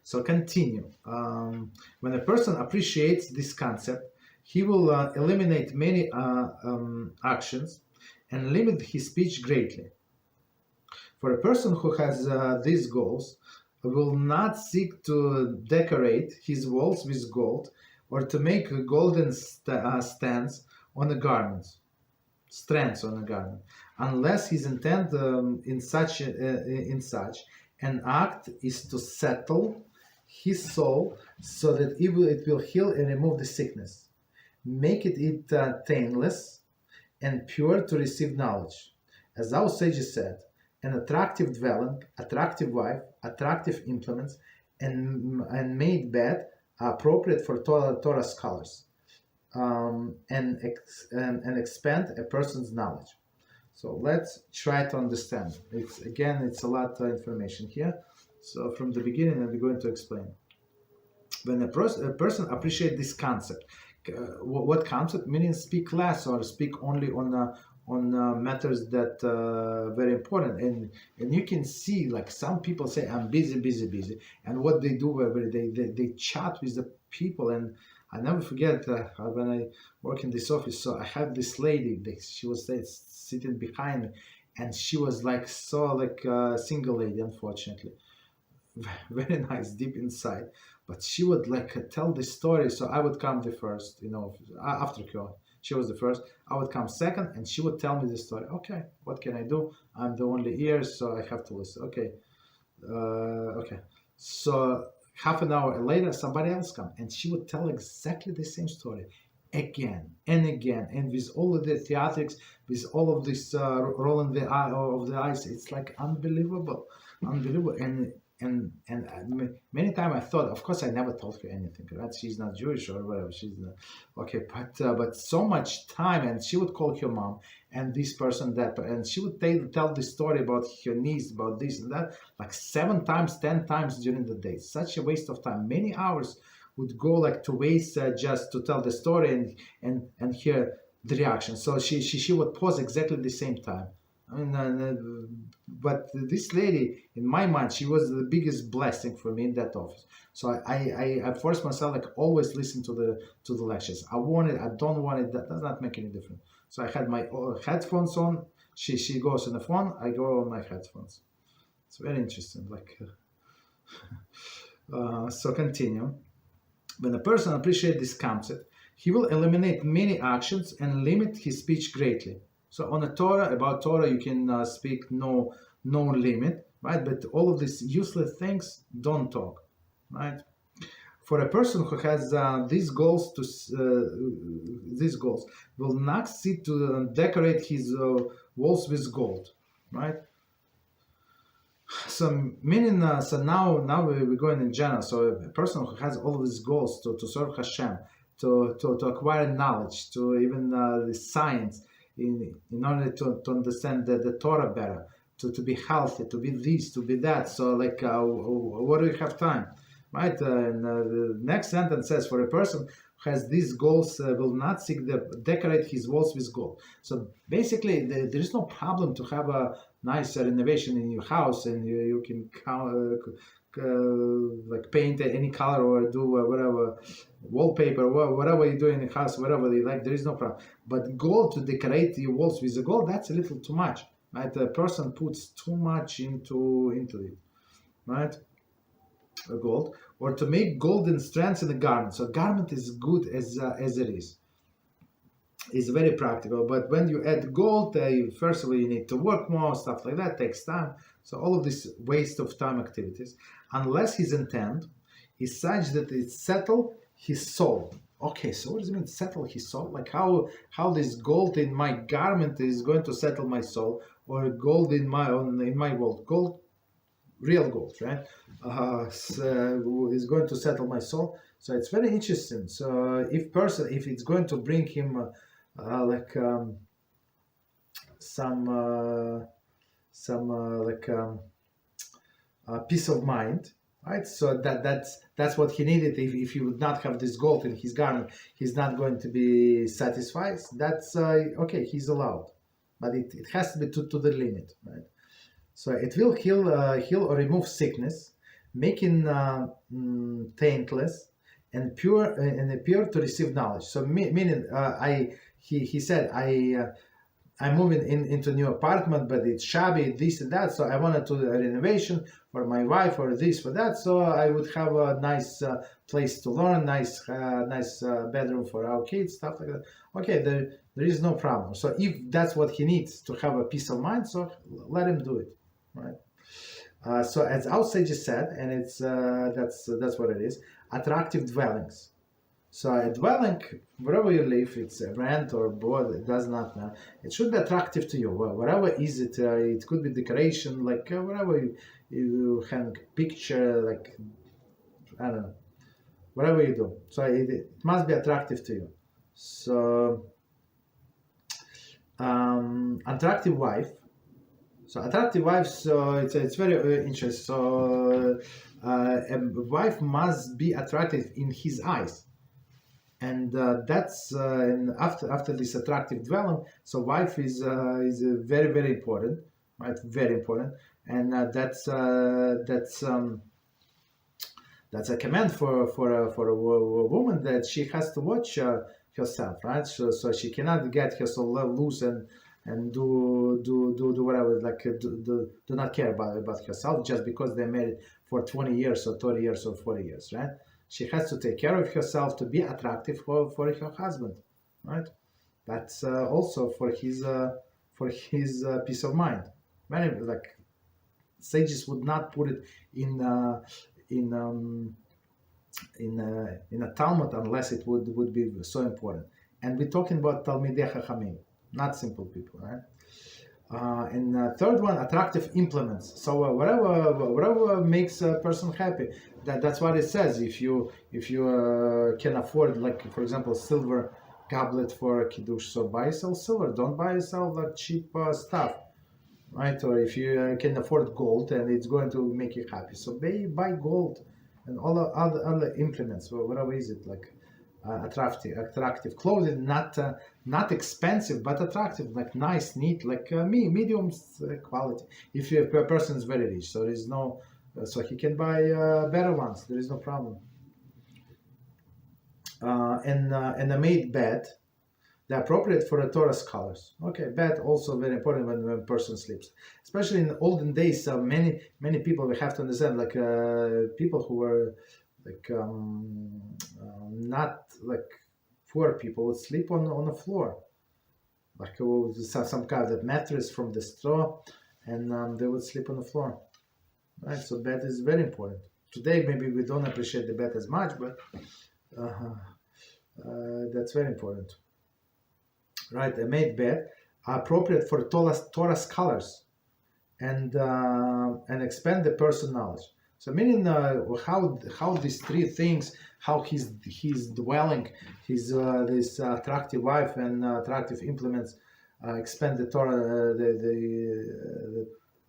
So continue. When a person appreciates this concept, he will eliminate many actions and limit his speech greatly. For a person who has these goals, will not seek to decorate his walls with gold or to make golden stands on a garment, strands on a garment, unless his intent in such an act is to settle his soul so that it will heal and remove the sickness, make it taintless and pure to receive knowledge. As our sages said, an attractive dwelling, attractive wife, attractive implements, and made bed are appropriate for Torah scholars and expand a person's knowledge. So let's try to understand. It's a lot of information here. So from the beginning, I'm going to explain. When a person appreciates this concept, what concept? Meaning speak less or speak only on matters that very important, and you can see like some people say I'm busy, and what they do every day, they chat with the people. And I never forget when I work in this office. So I had this lady. She was sitting behind me, and she was like a single lady, unfortunately. Very nice, deep inside. But she would tell the story. So I would come the first, after her. She was the first. I would come second, and she would tell me the story. Okay, what can I do? I'm the only ear, so I have to listen. Okay, okay. So half an hour later, somebody else come, and she would tell exactly the same story, again and again, and with all of the theatrics, with all of this rolling the eye of the eyes. It's like unbelievable. And many times I thought, of course, I never told her anything, right? She's not Jewish or whatever. She's not, okay, but so much time, and she would call her mom and this person, that, and she would tell the story about her niece, about this and that, like 7 times, 10 times during the day. Such a waste of time. Many hours would go to waste just to tell the story and hear the reaction. So she would pause exactly the same time. But this lady, in my mind, she was the biggest blessing for me in that office. So I forced myself always listen to the lectures. I want it, I don't want it. That does not make any difference. So I had my headphones on. She goes on the phone. I go on my headphones. It's very interesting. So continue. When a person appreciates this concept, he will eliminate many actions and limit his speech greatly. So on about Torah, you can speak no limit, right? But all of these useless things, don't talk, right? For a person who has these goals, will not seek to decorate his walls with gold, right? So meaning, now we're going in general. So a person who has all of these goals to serve HaShem, to acquire knowledge, to even the science, in order to understand the Torah better, to be healthy, to be this, to be that. So what do you have time, right? And the next sentence says, for a person who has these goals, will not seek decorate his walls with gold. So basically, there is no problem to have a nice renovation in your house, and you can paint any color or do whatever wallpaper, whatever you do in the house, whatever you like. There is no problem. But gold, to decorate your walls with the gold, that's a little too much, right? A person puts too much into it, right? Gold, or to make golden strands in a garment. So a garment is good as it is. It's very practical, but when you add gold, first of all, you need to work more, stuff like that takes time. So all of this waste of time activities, unless his intent is such that it settle his soul. Okay, so what does it mean, settle his soul? Like how this gold in my garment is going to settle my soul, or gold in my world, gold, real gold, right? Is going to settle my soul. So it's very interesting. So if it's going to bring him peace of mind, right? So that's what he needed. If he would not have this gold in his garment, he's not going to be satisfied. That's okay. He's allowed, but it has to be to the limit, right? So it will heal or remove sickness, making taintless and pure to receive knowledge. So meaning, he said, I'm moving into a new apartment, but it's shabby, this and that. So I wanted to do a renovation for my wife, or this for that. So I would have a nice place to learn, nice bedroom for our kids, stuff like that. Okay, there is no problem. So if that's what he needs to have a peace of mind, so let him do it, right? So as our sages said, and it's that's what it is: attractive dwellings. So a dwelling, wherever you live, it's a rent or board, it does not matter. It should be attractive to you. Whatever is it, it could be decoration, like wherever you hang picture, like, I don't know, whatever you do. So it must be attractive to you. So attractive wife. So attractive wife, so it's very interesting. So a wife must be attractive in his eyes. And that's and after this attractive dwelling, so wife is very, very important, right? Very important, and that's a command for a woman, that she has to watch herself, right? So she cannot get herself loose and do whatever, like do not care about herself just because they're married for 20 years or 30 years or 40 years, right? She has to take care of herself to be attractive for her husband, right? That's also for his peace of mind. Many, like, sages would not put it in a Talmud unless it would be so important. And we're talking about Talmidei Chachamim, not simple people, right? And third one, attractive implements. So whatever makes a person happy, that's what it says. If you can afford, like, for example, silver goblet for kiddush, so buy yourself silver. Don't buy yourself like cheap stuff, right? Or if you can afford gold and it's going to make you happy, so buy gold and all the other implements, whatever is it, like. Attractive clothing, not expensive but attractive, like nice, neat, like medium quality. If a person is very rich, so there is no, so he can buy better ones. There is no problem. And a made bed, the appropriate for a Torah scholars. Okay, bed also very important when a person sleeps, especially in olden days. Many people, we have to understand, like people who were like not like poor people, would sleep on the floor, like some kind of mattress from the straw, and they would sleep on the floor, right? So bed is very important. Today maybe we don't appreciate the bed as much, but that's very important, right? A made bed appropriate for Torah scholars and expand the person knowledge. So meaning how these three things, how his dwelling, his this attractive wife and attractive implements expand the Torah,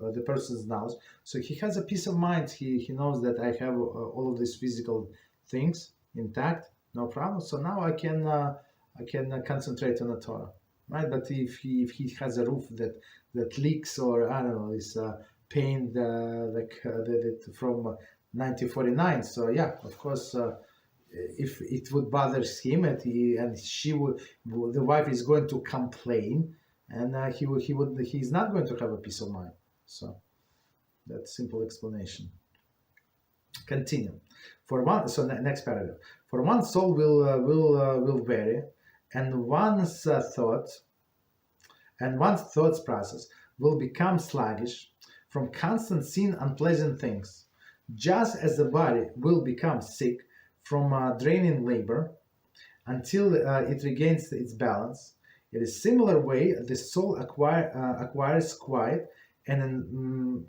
the person's knowledge. So he has a peace of mind. He knows that I have all of these physical things intact, no problem. So now I can concentrate on the Torah, right? But if he has a roof that leaks, or I don't know, is paint from 1949. So yeah, of course, if it would bother him, and she would, the wife is going to complain, and he's not going to have a peace of mind. So that's simple explanation. Continue. For one, so next paragraph. For one, soul will vary, and one's thoughts process will become sluggish from constant seeing unpleasant things, just as the body will become sick from draining labor until it regains its balance. In a similar way, the soul acquires quiet and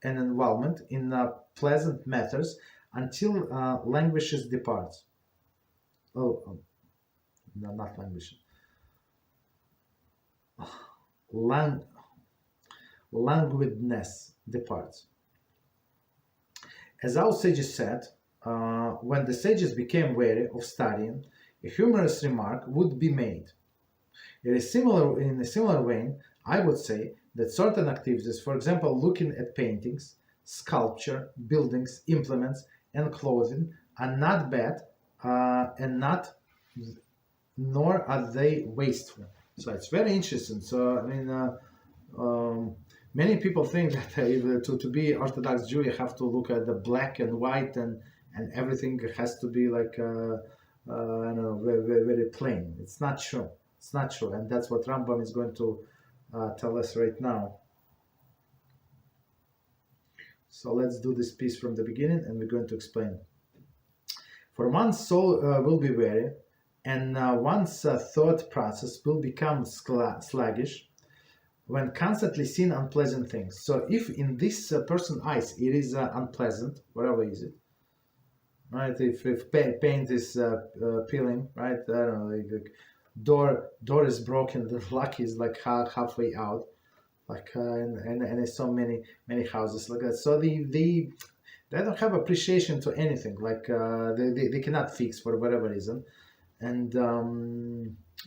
involvement in pleasant matters until languishes departs. No, not languishes. Languidness departs. As our sages said, when the sages became weary of studying, a humorous remark would be made. In a similar vein, I would say that certain activities, for example, looking at paintings, sculpture, buildings, implements, and clothing are not bad, and not nor are they wasteful. So it's very interesting. So I mean, many people think that to be Orthodox Jew, you have to look at the black and white, and everything has to be like I don't know, very plain. It's not true. It's not true, and that's what Rambam is going to tell us right now. So let's do this piece from the beginning, and we're going to explain. For one's soul will be weary, and one's thought process will become sluggish when constantly seeing unpleasant things. So if in this person's eyes it is unpleasant, whatever is it, right? If paint is peeling, right? I don't know, like door is broken, the lock is like halfway out, like and I saw many houses like that. So they don't have appreciation to anything, like they cannot fix for whatever reason, and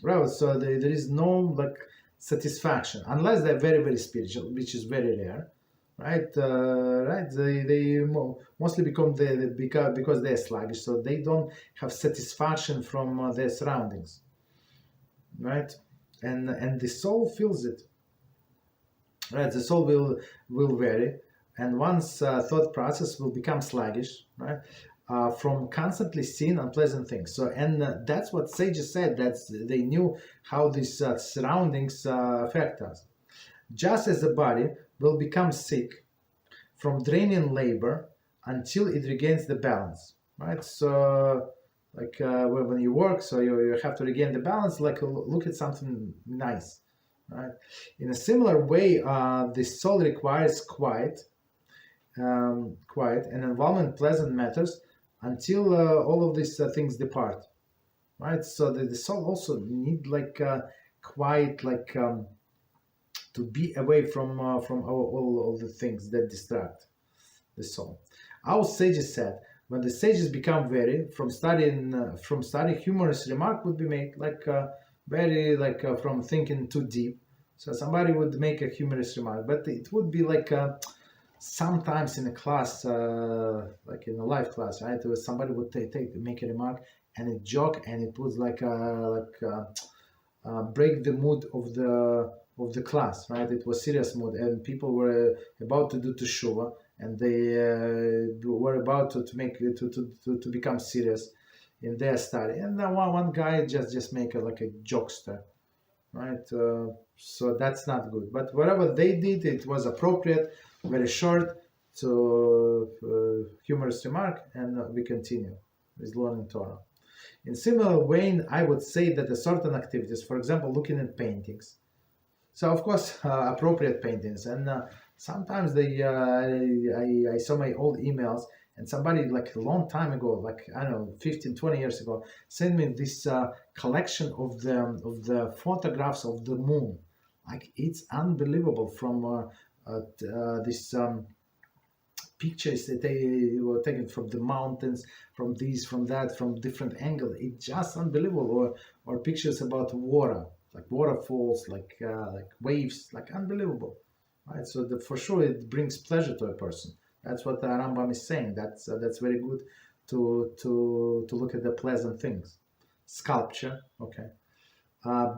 well, so there is no like satisfaction unless they're very spiritual, which is very rare, right? Right? They mostly become because they're sluggish, so they don't have satisfaction from their surroundings, right? And the soul feels it, right? The soul will vary, and one's thought process will become sluggish, right? From constantly seeing unpleasant things. So, and that's what sages said, that they knew how these surroundings affect us. Just as the body will become sick from draining labor until it regains the balance, right? So, like when you work, so you have to regain the balance, like look at something nice, right? In a similar way, the soul requires quiet, and environment pleasant matters until all of these things depart, right? So the soul also need like quiet, like to be away from all the things that distract the soul. Our sages said, when the sages become weary from studying, humorous remark would be made, like very like from thinking too deep. So somebody would make a humorous remark, but it would be like sometimes in a class, like in a live class, right? Somebody would make a remark and a joke, and it would like break the mood of the class, right? It was serious mood, and people were about to do teshuva, and they were about to become serious in their study, and then one guy just make like a jokester, right? So that's not good. But whatever they did, it was appropriate, very short, to humorous remark, and we continue with learning Torah. In similar vein, I would say that the certain activities, for example, looking at paintings. So of course, appropriate paintings, and sometimes I saw my old emails, and somebody like a long time ago, like I don't know, 15, 20 years ago, sent me this collection of the photographs of the moon. Like it's unbelievable from this pictures that they were taken from the mountains, from these, from that, from different angles. It's just unbelievable. Or pictures about water, like waterfalls, like waves, like unbelievable, right? So for sure it brings pleasure to a person. That's what the Rambam is saying. That's very good to look at the pleasant things. Sculpture, okay,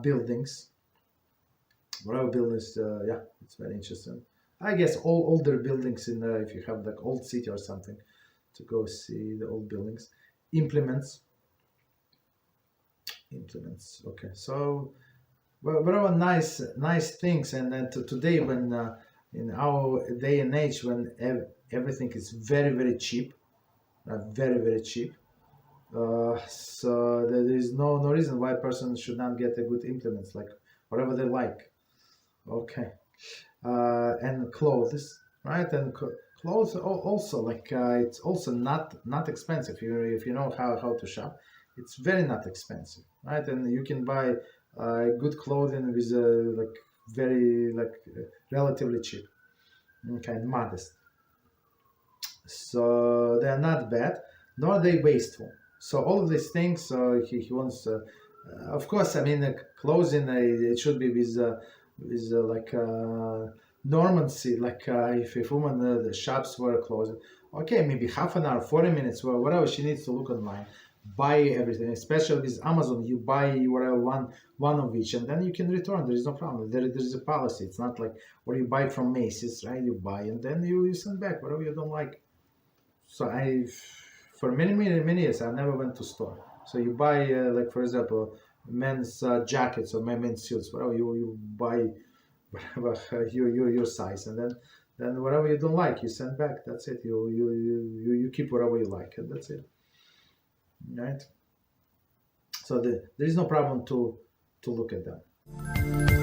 buildings, whatever buildings, yeah, it's very interesting. I guess all older buildings in if you have like old city or something, to go see the old buildings. Implements. Okay. So whatever nice things, and then today when in our day and age when everything is very cheap, very cheap. So there is no reason why a person should not get a good implements, like whatever they like. Okay. And clothes, right? And clothes also, like it's also not expensive. If you know how to shop, it's very not expensive, right? And you can buy good clothing with like very relatively cheap, okay, and modest. So they are not bad, nor are they wasteful. So all of these things, he wants, of course, I mean, clothing it should be with like normalcy, like if woman the shops were closed, okay, maybe half an hour, 40 minutes, whatever she needs to look online, buy everything, especially with Amazon. You buy whatever one of each, and then you can return. There is no problem. There's a policy. It's not like where you buy from Macy's, right? You buy and then you send back whatever you don't like. So for many years, I never went to store. So you buy like for example, men's jackets or men's suits, whatever you buy, whatever your size, and then whatever you don't like, you send back. That's it. You keep whatever you like, and that's it. Right? So there is no problem to look at that.